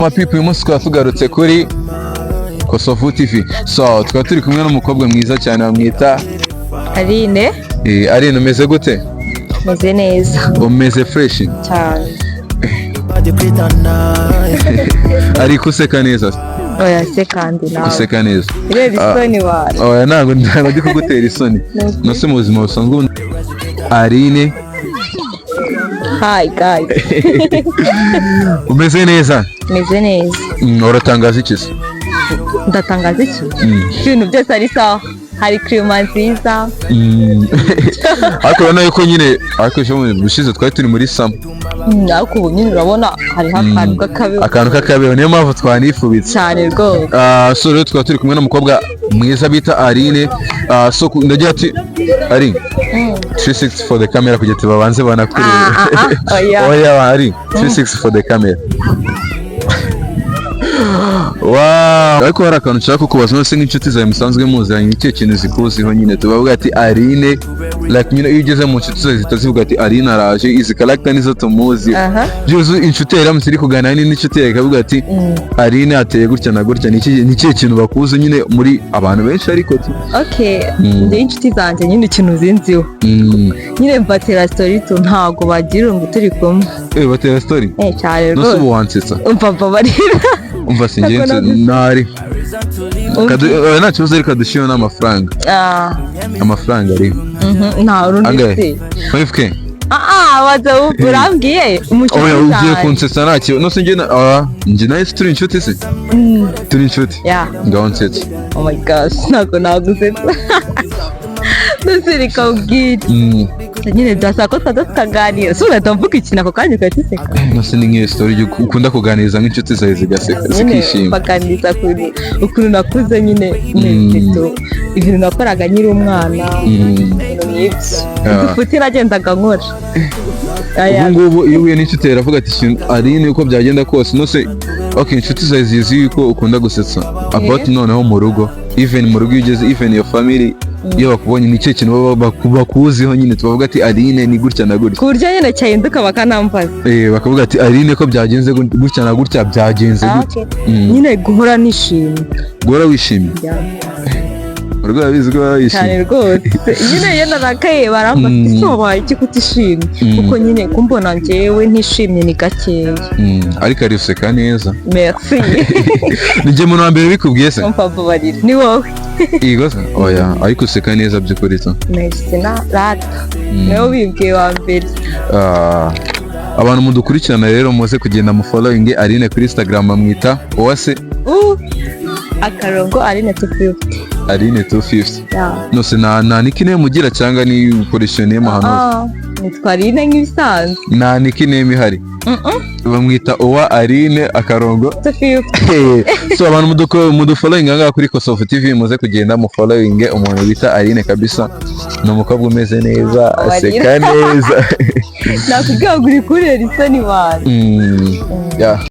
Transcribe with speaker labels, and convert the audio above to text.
Speaker 1: Mapipi uyu munsi twaba tugarutse kuri Kosovu TV. So twaba turi kumwe n'umukobwa mwiza cyane bamwita
Speaker 2: Aline.
Speaker 1: Aline umeze gute?
Speaker 2: Meze neza.
Speaker 1: Umeze fresh
Speaker 2: cyane.
Speaker 1: Ari kuseka neza.
Speaker 2: Oya se kandi nawe.
Speaker 1: Kuseka neza.
Speaker 2: Reba isoni wari.
Speaker 1: Oya ntago ndi kugutera isoni. Nose mu buzima busanzwe Aline.
Speaker 2: Hi guys.
Speaker 1: Umeze neza?
Speaker 2: Meze neza.
Speaker 1: Uratangaza iki se?
Speaker 2: Ndatangaza iki? Ibintu byose ari sawa. Hari klima nziza.
Speaker 1: Ariko urabona yuko nyine ariko bushize twari turi muri sama.
Speaker 2: Ariko ubu nyine urabona hariho akantu k'akabeho.
Speaker 1: Akantu k'akabeho niyo mpamvu twanifubitse.
Speaker 2: Cyane rwose.
Speaker 1: So rero twaba turi kumwe n'umukobwa mwiza bita Aline. So ndagira ati Aline 360 for the camera kugira ati babanze banakurebe. Oya ari 360 for the camera. Wow, ariko hari akantu nshaka kukubaza nose nk'inshuti zawe musanzwe muzanye icyo kintu zikuziho nyine tubavuga ati Aline like nyine iyo ugeze mu nshuti zawe zitazivuga ati Aline araje izi character nizo tumuzi byuzu inshuti yaramutse iri kuganira n'inshuti yawe ikavuga ati Aline ateye gutya na gutya ni ikihe kintu bakuze nyine muri abantu benshi ariko
Speaker 2: njye inshuti zanjye nyine ikintu zinziho nyine mbatera story tu ntago bagira ngo turi kumwe
Speaker 1: batera story
Speaker 2: cyane rwose
Speaker 1: nose ubu wansetsa
Speaker 2: umva barira
Speaker 1: umva singenze nari nta kibazo ariko dushyiraho n'amafaranga amafaranga ari
Speaker 2: nta rundi
Speaker 1: 5k
Speaker 2: waza urambwiye
Speaker 1: umukinnyi cyane ugiye kunsetsa nta kibazo nose njye nawe turi inshuti se turi inshuti ngaho nsetsa
Speaker 2: oh my gosh ntabwo nagusetsa nose reka ubwire nyine byasaba ko twajya tukaganira so urahita mvuga ikintu ako kanya ugahita useka
Speaker 1: nose ni nk'iyo story ukunda kuganiriza nk'inshuti zawe zigaseka zikishima
Speaker 2: baganiriza kuri ukuntu nakuze nyine ibintu nakoraga nkiri umwana ibintu nk'ibyo udufuti nagendaga nkora
Speaker 1: ubu ngubu iyo uhuye n'inshuti yawe iravuga ati Aline uko byagenda kose nose inshuti zawe zizi yuko ukunda gusetsa about noneho mu rugo even mu rugo iyo ugeze even your family iyo bakubonye ni cyo kintu bakuziho nyine tubavuga ati Aline ni gutya na gutya
Speaker 2: ku buryo nyine cyahinduka bakanambaza
Speaker 1: bakavuga ati Aline ko byagenze gutya na gutya byagenze gutya
Speaker 2: nyine guhora nishimye
Speaker 1: guhora wishimye urwo abizi ko wishimye
Speaker 2: cyane rwose nyine iyo narakaye barambaza isobaye iki kutishimye kuko nyine kumbona njyewe ntishimye ni gakeya
Speaker 1: ariko ari useka neza
Speaker 2: merci
Speaker 1: nijye muntu wa mbere bikubwiye se
Speaker 2: mfababarira ni wowe
Speaker 1: Igoza oya ariko useka neza by'ukuri to
Speaker 2: merci na rata niwe wibwiye wa mbere
Speaker 1: abantu mudukurikirana rero muze kugenda mu following Aline kuri Instagram bamwita Oase
Speaker 2: akarongo Aline 250
Speaker 1: Aline 250 nose na nickname mugira cyangwa ni ukoresha name hano
Speaker 2: nitwa Aline nk'ibisanzwe
Speaker 1: na nickname ihari bamwita Owa Aline akarongo
Speaker 2: 250
Speaker 1: so abantu mudufollowing ngaha kuri Kosovu TV muze kugenda mu following umuntu bita Aline kabisa ni umukobwa umeze neza aseka neza
Speaker 2: nakubwiye ngo uri kurera isoni wawe